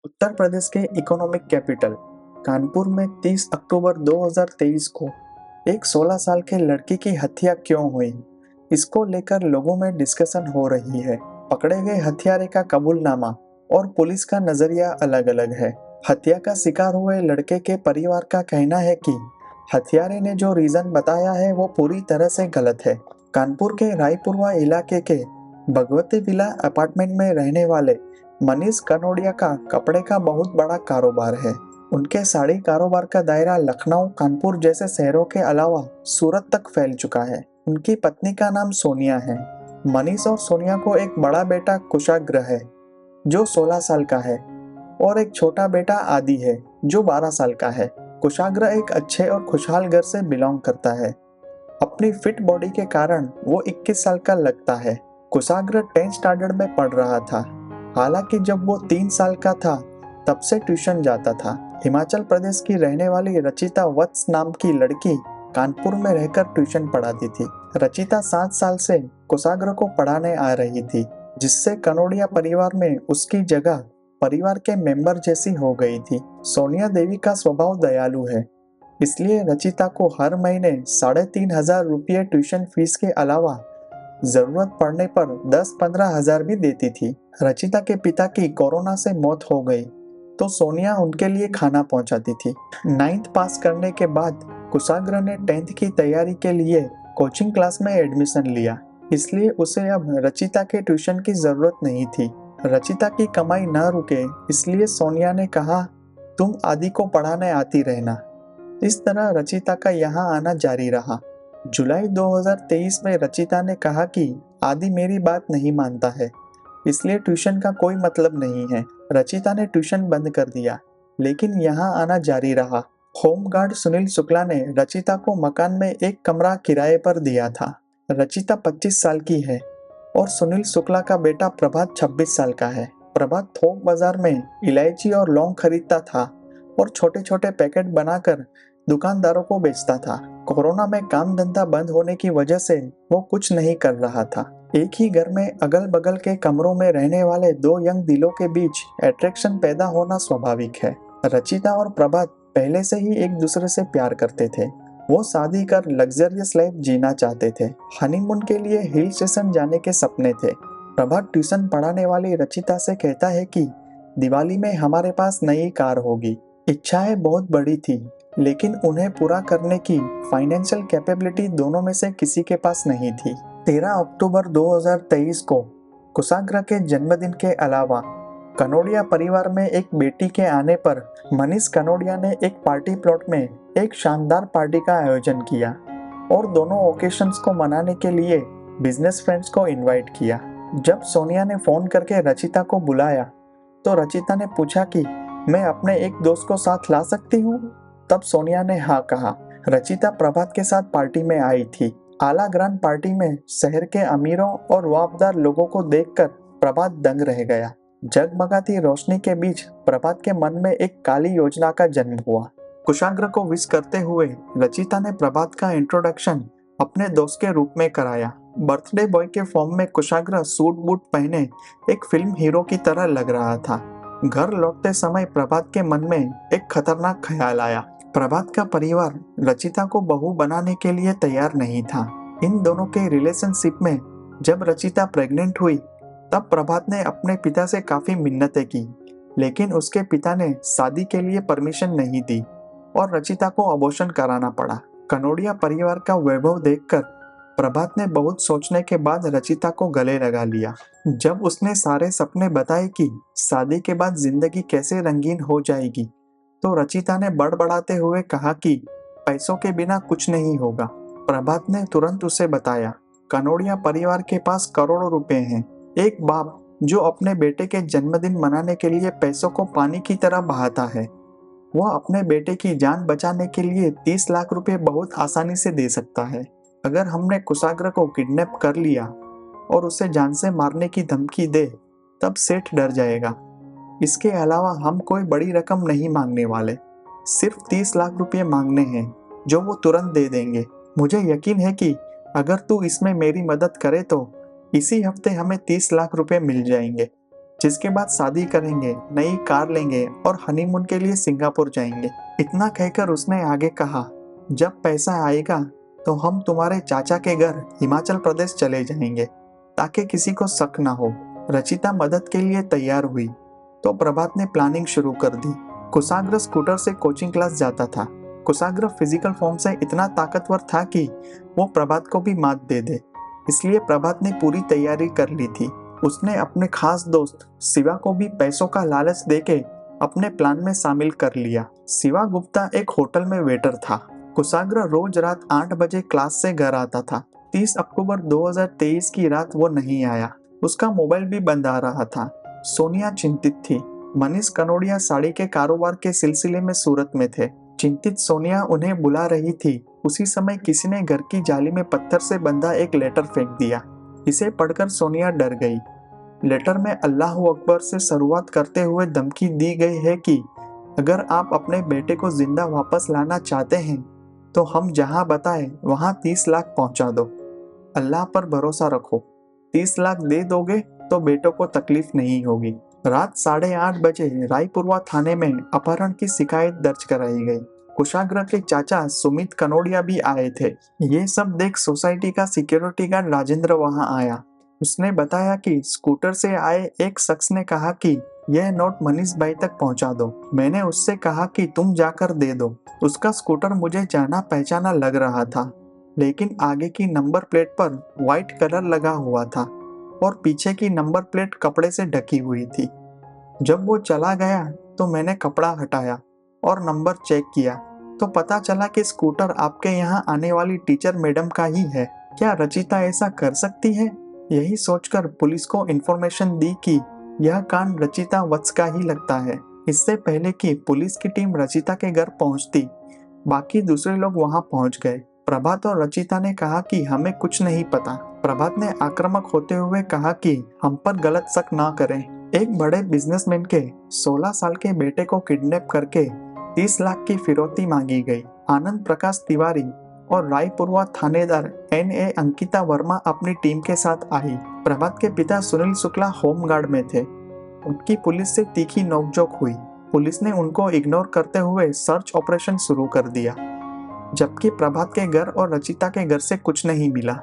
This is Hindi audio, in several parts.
उत्तर प्रदेश के इकोनॉमिक कैपिटल कानपुर में 30 अक्टूबर 2023 को एक 16 साल के लड़की की हत्या क्यों हुई, इसको लेकर लोगों में डिस्कशन हो रही है। पकड़े गए हत्यारे का कबूलनामा और पुलिस का नजरिया अलग-अलग है। हत्या का शिकार हुए लड़के के परिवार का कहना है कि हत्यारे ने जो रीजन बताया है वो पूरी तरह से गलत है। कानपुर के रायपुरवा इलाके के भगवती विला अपार्टमेंट में रहने वाले मनीष कनोडिया का कपड़े का बहुत बड़ा कारोबार है। उनके साड़ी कारोबार का दायरा लखनऊ, कानपुर जैसे शहरों के अलावा सूरत तक फैल चुका है। उनकी पत्नी का नाम सोनिया है। मनीष और सोनिया को एक बड़ा बेटा कुशाग्र है जो 16 साल का है और एक छोटा बेटा आदि है जो 12 साल का है। कुशाग्र एक अच्छे और खुशहाल घर से बिलोंग करता है। अपनी फिट बॉडी के कारण वो 21 साल का लगता है। कुशाग्र 10th स्टैंडर्ड में पढ़ रहा था। हालांकि जब वो 3 साल का था तब से ट्यूशन जाता था। हिमाचल प्रदेश की रहने वाली रचिता वत्स नाम की लड़की कानपुर में रहकर ट्यूशन पढ़ाती थी। रचिता 7 साल से कुशाग्र को पढ़ाने आ रही थी, जिससे कनोडिया परिवार में उसकी जगह परिवार के मेंबर जैसी हो गई थी। सोनिया देवी का स्वभाव दयालु है, इसलिए रचिता को हर महीने 3,500 रुपये ट्यूशन फीस के अलावा जरूरत पड़ने पर 10-15 हजार भी देती थी। रचिता के पिता की कोरोना से मौत हो गई तो सोनिया उनके लिए खाना पहुंचाती थी। 9th पास करने के बाद कुशाग्र ने 10th की तैयारी के लिए कोचिंग क्लास में एडमिशन लिया, इसलिए उसे अब रचिता के ट्यूशन की जरूरत नहीं थी। रचिता की कमाई न रुके इसलिए सोनिया ने कहा, तुम आदि को पढ़ाने आती रहना। इस तरह रचिता का यहाँ आना जारी रहा। जुलाई 2023 में रचिता ने कहा कि आदि मेरी बात नहीं मानता है, इसलिए ट्यूशन का कोई मतलब नहीं है। रचिता ने ट्यूशन बंद कर दिया, लेकिन यहाँ आना जारी रहा। होमगार्ड सुनील शुक्ला ने रचिता को मकान में एक कमरा किराए पर दिया था। रचिता 25 साल की है और सुनील शुक्ला का बेटा प्रभात 26 साल का है। प्रभात थोक बाजार में इलायची और लौंग खरीदता था और छोटे छोटे पैकेट बनाकर दुकानदारों को बेचता था। कोरोना में काम धंधा बंद होने की वजह से वो कुछ नहीं कर रहा था। एक ही घर में अगल बगल के कमरों में रहने वाले दो यंग दिलों के बीच अट्रैक्शन पैदा होना स्वाभाविक है। रचिता और प्रभात पहले से ही एक दूसरे से प्यार करते थे। वो शादी कर लग्जरियस लाइफ जीना चाहते थे। हनीमून के लिए हिल स्टेशन जाने के सपने थे। प्रभात ट्यूशन पढ़ाने वाली रचिता से कहता है कि दिवाली में हमारे पास नई कार होगी। इच्छाएं बहुत बड़ी थी, लेकिन उन्हें पूरा करने की फाइनेंशियल कैपेबिलिटी दोनों में से किसी के पास नहीं थी। 13 अक्टूबर 2023 को कुशाग्र के जन्मदिन के अलावा कनोडिया परिवार में एक बेटी के आने पर मनीष कनोडिया ने एक पार्टी प्लॉट में एक शानदार पार्टी का आयोजन किया और दोनों ओकेशंस को मनाने के लिए बिजनेस फ्रेंड्स को इनवाइट किया। जब सोनिया ने फोन करके रचिता को बुलाया तो रचिता ने पूछा कि मैं अपने एक दोस्त को साथ ला सकती हूँ। तब सोनिया ने हाँ कहा। रचिता प्रभात के साथ पार्टी में आई थी। आला ग्रांड पार्टी में शहर के अमीरों और वाबदार लोगों को देखकर प्रभात दंग रह गया। जगमगाती रोशनी के बीच प्रभात के मन में एक काली योजना का जन्म हुआ। कुशाग्र को विश करते हुए रचिता ने प्रभात का इंट्रोडक्शन अपने दोस्त के रूप में कराया। बर्थडे बॉय के फॉर्म में कुशाग्र सूट बूट पहने एक फिल्म हीरो की तरह लग रहा था। घर लौटते समय प्रभात के मन में एक खतरनाक ख्याल आया। प्रभात का परिवार रचिता को बहू बनाने के लिए तैयार नहीं था। इन दोनों के रिलेशनशिप में जब रचिता प्रेग्नेंट हुई तब प्रभात ने अपने पिता से काफी मिन्नतें की, लेकिन उसके पिता ने शादी के लिए परमिशन नहीं दी और रचिता को अबॉर्शन कराना पड़ा। कनोडिया परिवार का वैभव देखकर प्रभात ने बहुत सोचने के बाद रचिता को गले लगा लिया। जब उसने सारे सपने बताए कि शादी के बाद जिंदगी कैसे रंगीन हो जाएगी, तो रचिता ने बड़बड़ाते हुए कहा कि पैसों के बिना कुछ नहीं होगा। प्रभात ने तुरंत उसे बताया, कनोडिया परिवार के पास करोड़ों रुपए हैं। एक बाप जो अपने बेटे के जन्मदिन मनाने के लिए पैसों को पानी की तरह बहाता है, वह अपने बेटे की जान बचाने के लिए 30 लाख रुपए बहुत आसानी से दे सकता है। अगर हमने कुशाग्र को किडनैप कर लिया और उसे जान से मारने की धमकी दे, तब सेठ डर जाएगा। इसके अलावा हम कोई बड़ी रकम नहीं मांगने वाले, सिर्फ 30 लाख रुपए मांगने हैं जो वो तुरंत दे देंगे। मुझे यकीन है कि अगर तू इसमें मेरी मदद करे तो इसी हफ्ते हमें 30 लाख रुपए मिल जाएंगे। जिसके बाद शादी करेंगे, नई कार लेंगे और हनीमून के लिए सिंगापुर जाएंगे। इतना कहकर उसने आगे कहा, जब पैसा आएगा तो हम तुम्हारे चाचा के घर हिमाचल प्रदेश चले जाएंगे ताकि किसी को शक ना हो। रचिता मदद के लिए तैयार हुई तो प्रभात ने प्लानिंग शुरू कर दी। कुशाग्र स्कूटर से कोचिंग क्लास जाता था। कुशाग्र फिजिकल फॉर्म से इतना ताकतवर था कि वो प्रभात को भी मात दे दे, इसलिए प्रभात ने पूरी तैयारी कर ली थी। उसने अपने खास दोस्त शिवा को भी पैसों का लालच देके अपने प्लान में शामिल कर लिया। शिवा गुप्ता एक होटल में वेटर था। कुशाग्र रोज रात 8 बजे क्लास से घर आता था। 30 अक्टूबर 2023 की रात वो नहीं आया। उसका मोबाइल भी बंद आ रहा था। सोनिया चिंतित थी। मनीष कनोडिया साड़ी के कारोबार के सिलसिले में सूरत में थे। चिंतित सोनिया उन्हें बुला रही थी। उसी समय किसी ने घर की जाली में पत्थर से बंधा एक लेटर फेंक दिया। इसे पढ़कर सोनिया डर गई। लेटर में अल्लाह अकबर से शुरुआत करते हुए धमकी दी गई है कि अगर आप अपने बेटे को जिंदा वापस लाना चाहते हैं तो हम जहां बताएं वहां 30 लाख पहुंचा दो। अल्लाह पर भरोसा रखो, 30 लाख दे दोगे तो बेटों को तकलीफ नहीं होगी। रात 8:30 बजे रायपुरवा थाने में अपहरण की शिकायत दर्ज कराई गई। कुशाग्र के चाचा सुमित कनोडिया भी आए थे। ये सब देख सोसाइटी का सिक्योरिटी गार्ड राजेंद्र वहां आया। उसने बताया कि स्कूटर से आए एक शख्स ने कहा कि यह नोट मनीष भाई तक पहुंचा दो। मैंने उससे कहा कि तुम जाकर दे दो। उसका स्कूटर मुझे जाना पहचाना लग रहा था, लेकिन आगे की नंबर प्लेट पर व्हाइट कलर लगा हुआ था और पीछे की नंबर प्लेट कपड़े से ढकी हुई थी। जब वो चला गया तो मैंने कपड़ा हटाया और नंबर चेक किया तो पता चला कि स्कूटर आपके यहाँ आने वाली टीचर मैडम का ही है। क्या रचिता ऐसा कर सकती है? यही सोचकर पुलिस को इन्फॉर्मेशन दी कि यह कांड रचिता वत्स का ही लगता है। इससे पहले कि पुलिस की टीम रचिता के घर पहुंचती, बाकी दूसरे लोग वहां पहुंच गए। प्रभात और रचिता ने कहा कि हमें कुछ नहीं पता। प्रभात ने आक्रामक होते हुए कहा कि हम पर गलत शक ना करें। एक बड़े बिजनेसमैन के 16 साल के बेटे को किडनैप करके 30 लाख की फिरौती मांगी गई। आनंद प्रकाश तिवारी और रायपुरवा थानेदार NA अंकिता वर्मा अपनी टीम के साथ आई। प्रभात के पिता सुनील शुक्ला होमगार्ड में थे। उनकी पुलिस से तीखी नोकझोंक हुई। पुलिस ने उनको इग्नोर करते हुए सर्च ऑपरेशन शुरू कर दिया, जबकि प्रभात के घर और रचिता के घर से कुछ नहीं मिला।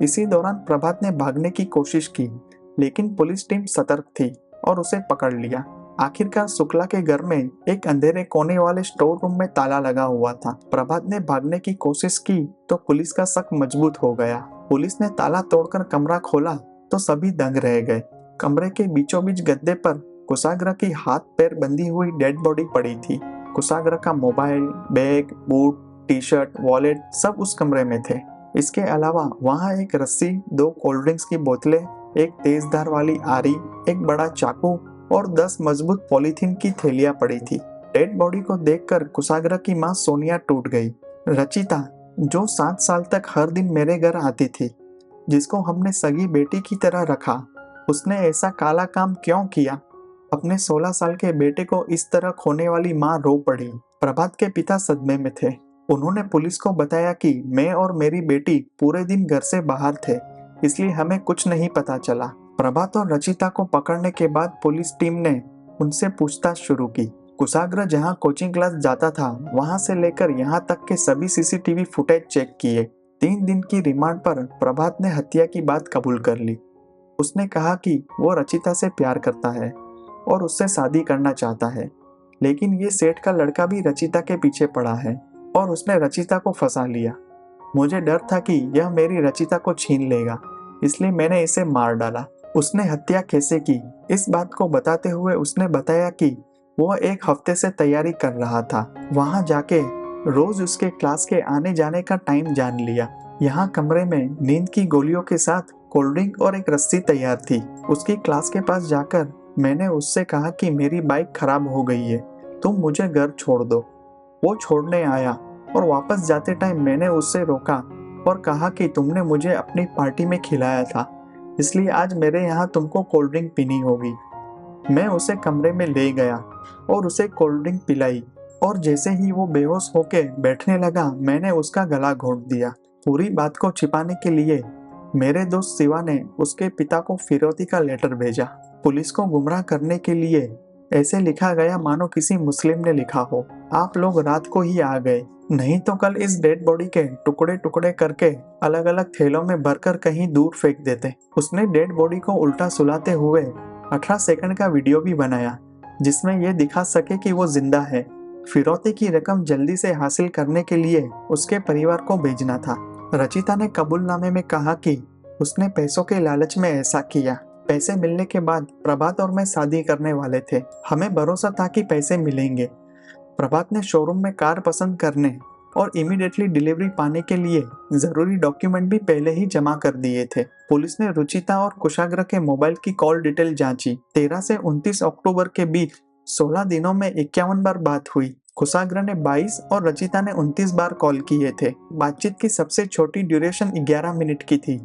इसी दौरान प्रभात ने भागने की कोशिश की, लेकिन पुलिस टीम सतर्क थी और उसे पकड़ लिया। आखिरकार शुक्ला के घर में एक अंधेरे कोने वाले स्टोर रूम में ताला लगा हुआ था। प्रभात ने भागने की कोशिश की तो पुलिस का शक मजबूत हो गया। पुलिस ने ताला तोड़कर कमरा खोला तो सभी दंग रह गए। कमरे के बीचों बीच गद्दे पर कुशाग्र की हाथ पैर बंधी हुई डेड बॉडी पड़ी थी। कुशाग्र का mobile, bag, boot, T-shirt, wallet सब उस कमरे में थे। इसके अलावा वहाँ एक रस्सी, 2 कोल्ड ड्रिंक्स की बोतलें, एक तेजधार वाली आरी, एक बड़ा चाकू और 10 मजबूत पॉलीथीन की थैलियां पड़ी थी। डेड बॉडी को देखकर कुशाग्र की मां सोनिया टूट गई। रचिता, जो 7 साल तक हर दिन मेरे घर आती थी, जिसको हमने सगी बेटी की तरह रखा, उसने ऐसा काला काम क्यों किया? अपने 16 साल के बेटे को इस तरह खोने वाली मां रो पड़ी। प्रभात के पिता सदमे में थे। उन्होंने पुलिस को बताया कि मैं और मेरी बेटी पूरे दिन घर से बाहर थे, इसलिए हमें कुछ नहीं पता चला। प्रभात और रचिता को पकड़ने के बाद पुलिस टीम ने उनसे पूछताछ शुरू की। कुशाग्र जहां कोचिंग क्लास जाता था, वहां से लेकर यहां तक के सभी CCTV फुटेज चेक किए। 3 दिन की रिमांड पर प्रभात ने हत्या की बात कबूल कर ली। उसने कहा कि वो रचिता से प्यार करता है और उससे शादी करना चाहता है, लेकिन ये सेठ का लड़का भी रचिता के पीछे पड़ा है और उसने रचिता को फंसा लिया। मुझे डर था कि यह मेरी रचिता को छीन लेगा, इसलिए मैंने इसे मार डाला। उसने हत्या कैसे की, इस बात को बताते हुए उसने बताया कि वो 1 हफ्ते से तैयारी कर रहा था। वहां जाके रोज उसके क्लास के आने जाने का टाइम जान लिया। यहाँ कमरे में नींद की गोलियों के साथ कोल्ड ड्रिंक और एक रस्सी तैयार थी। उसकी क्लास के पास जाकर मैंने उससे कहा कि मेरी बाइक खराब हो गई है, तुम मुझे घर छोड़ दो। वो छोड़ने आया और वापस जाते टाइम मैंने उससे रोका और कहा कि तुमने मुझे अपनी पार्टी में खिलाया था, इसलिए आज मेरे यहाँ तुमको कोल्ड ड्रिंक पीनी होगी। मैं उसे कमरे में ले गया और उसे कोल्ड ड्रिंक पिलाई और जैसे ही वो बेहोश होके बैठने लगा, मैंने उसका गला घोंट दिया। पूरी बात को छिपाने के लिए मेरे दोस्त शिवा ने उसके पिता को फिरौती का लेटर भेजा। पुलिस को गुमराह करने के लिए ऐसे लिखा गया मानो किसी मुस्लिम ने लिखा हो, आप लोग रात को ही आ गए, नहीं तो कल इस डेड बॉडी के टुकड़े टुकड़े करके अलग अलग थैलों में भरकर कहीं दूर फेंक देते। उसने डेड बॉडी को उल्टा सुलाते हुए 18 सेकंड का वीडियो भी बनाया जिसमें यह दिखा सके कि वो जिंदा है। फिरौती की रकम जल्दी से हासिल करने के लिए उसके परिवार को भेजना था। रचिता ने कबूलनामे में कहा कि उसने पैसों के लालच में ऐसा किया। पैसे मिलने के बाद प्रभात और मैं शादी करने वाले थे। हमें भरोसा था कि पैसे मिलेंगे। प्रभात ने शोरूम में कार पसंद करने और इमीडिएटली डिलीवरी पाने के लिए जरूरी डॉक्यूमेंट भी पहले ही जमा कर दिए थे। पुलिस ने रुचिता और कुशाग्र के मोबाइल की कॉल डिटेल जांची। 13 से 29 अक्टूबर के बीच 16 दिनों में 51 बार बात हुई। कुशाग्र ने 22 और रचिता ने 29 बार कॉल किए थे। बातचीत की सबसे छोटी ड्यूरेशन 11 मिनट की थी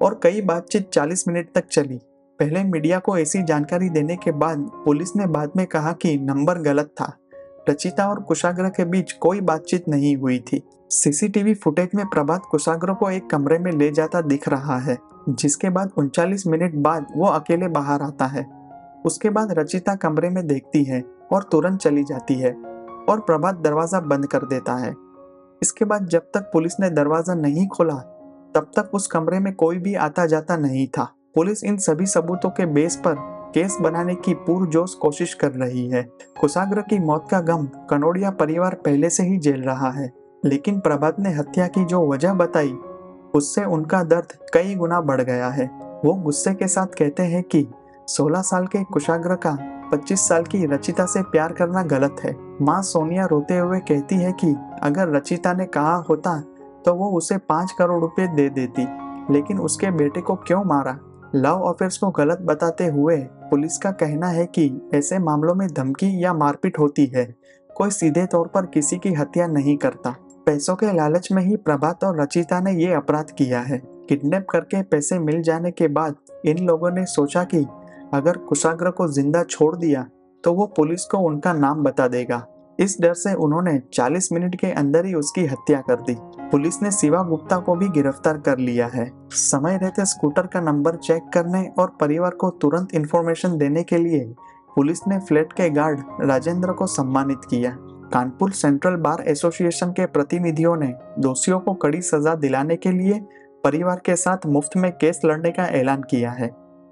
और कई बातचीत 40 मिनट तक चली। पहले मीडिया को ऐसी जानकारी देने के बाद पुलिस ने बाद में कहा कि नंबर गलत था। रचिता और कुशाग्र के बीच कोई बातचीत नहीं हुई थी। सीसीटीवी फुटेज में प्रभात कुशाग्र को एक कमरे में ले जाता दिख रहा है, जिसके बाद 39 मिनट बाद वो अकेले बाहर आता है। उसके बाद रचिता कमरे में देखती है और तुरंत चली जाती है और प्रभात दरवाजा बंद कर देता है। इसके बाद जब तक पुलिस ने दरवाजा नहीं खोला तब तक उस कमरे में कोई भी आता जाता नहीं था। पुलिस इन सभी सबूतों के बेस पर केस बनाने की पुरजोश कोशिश कर रही है। कुशाग्र की मौत का गम कनोडिया परिवार पहले से ही झेल रहा है, लेकिन प्रभात ने हत्या की जो वजह बताई उससे उनका दर्द कई गुना बढ़ गया है। वो गुस्से के साथ कहते हैं कि 16 साल के कुशाग्र का 25 साल की रचिता से प्यार करना गलत है। माँ सोनिया रोते हुए कहती है कि अगर रचिता ने कहा होता तो वो उसे 5 करोड़ रुपए दे देती, लेकिन उसके बेटे को क्यों मारा। लव अफेयर्स को गलत बताते हुए पुलिस का कहना है कि ऐसे मामलों में धमकी या मारपीट होती है, कोई सीधे तौर पर किसी की हत्या नहीं करता। पैसों के लालच में ही प्रभात और रचिता ने ये अपराध किया है। किडनैप करके पैसे मिल जाने के बाद इन लोगों ने सोचा कि अगर कुशाग्र को जिंदा छोड़ दिया तो वो पुलिस को उनका नाम बता देगा। इस डर से उन्होंने 40 मिनट के अंदर ही उसकी हत्या कर दी। पुलिस ने शिवा गुप्ता को भी गिरफ्तार कर लिया है। समय रहते स्कूटर का नंबर चेक करने और परिवार को तुरंत इंफॉर्मेशन देने के लिए पुलिस ने फ्लैट के गार्ड राजेंद्र को सम्मानित किया। कानपुर सेंट्रल बार एसोसिएशन के प्रतिनिधियों ने दोषियों को कड़ी सजा दिलाने के लिए परिवार के साथ मुफ्त में केस लड़ने का ऐलान किया है।